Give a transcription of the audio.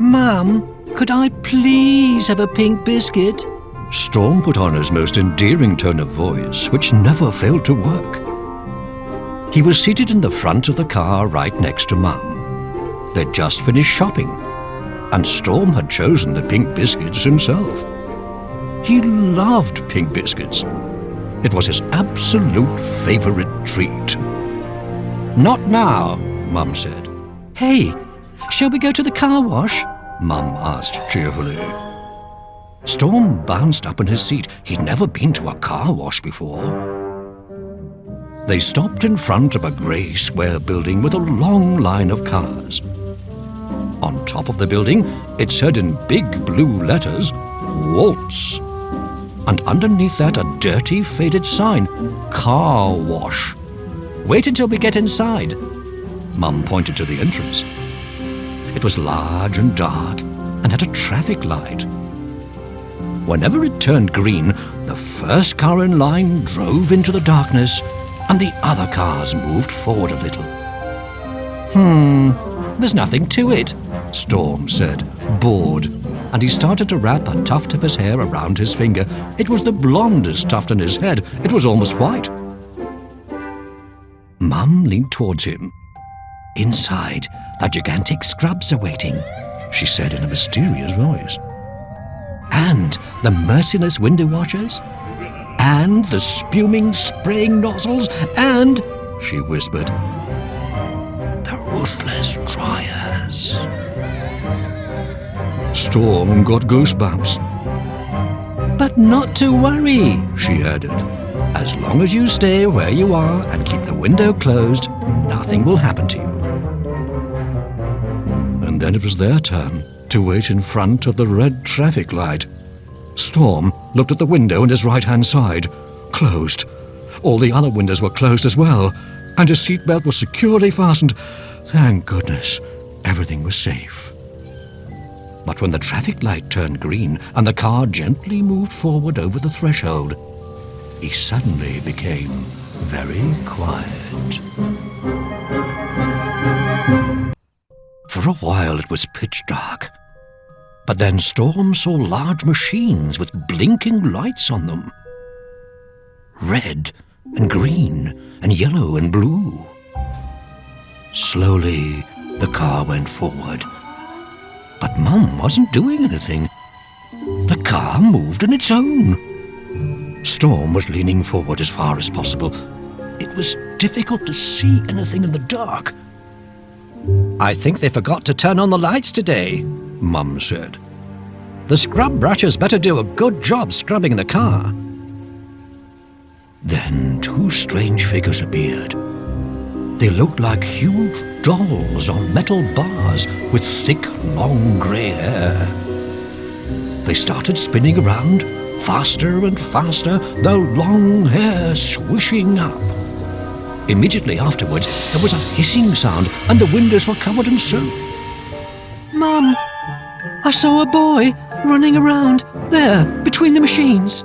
Mum, could I please have a pink biscuit? Storm put on his most endearing tone of voice, which never failed to work. He was seated in the front of the car right next to Mum. They'd just finished shopping, and Storm had chosen the pink biscuits himself. He loved pink biscuits. It was his absolute favourite treat. Not now, Mum said. Hey, shall we go to the car wash? Mum asked cheerfully. Storm bounced up in his seat. He'd never been to a car wash before. They stopped in front of a grey square building with a long line of cars. On top of the building, it said in big blue letters, Waltz. And underneath that, a dirty, faded sign, Car Wash. Wait until we get inside. Mum pointed to the entrance. It was large and dark and had a traffic light. Whenever it turned green, the first car in line drove into the darkness and the other cars moved forward a little. There's nothing to it, Storm said, bored, and he started to wrap a tuft of his hair around his finger. It was the blondest tuft in his head. It was almost white. Mum leaned towards him. Inside, the gigantic scrubs are waiting, she said in a mysterious voice. And the merciless window washers, and the spuming, spraying nozzles, and, she whispered, the ruthless dryers. Storm got goosebumps. But not to worry, she added. As long as you stay where you are and keep the window closed, nothing will happen to you. And then it was their turn to wait in front of the red traffic light. Storm looked at the window on his right-hand side. Closed. All the other windows were closed as well, and his seatbelt was securely fastened. Thank goodness, everything was safe. But when the traffic light turned green and the car gently moved forward over the threshold, he suddenly became very quiet. For a while it was pitch dark, but then Storm saw large machines with blinking lights on them. Red and green and yellow and blue. Slowly the car went forward, but Mum wasn't doing anything. The car moved on its own. Storm was leaning forward as far as possible. It was difficult to see anything in the dark. I think they forgot to turn on the lights today, Mum said. The scrub brushers better do a good job scrubbing the car. Then two strange figures appeared. They looked like huge dolls on metal bars with thick, long grey hair. They started spinning around, faster and faster, their long hair swishing up. Immediately afterwards, there was a hissing sound and the windows were covered in soap. Mum, I saw a boy running around there between the machines.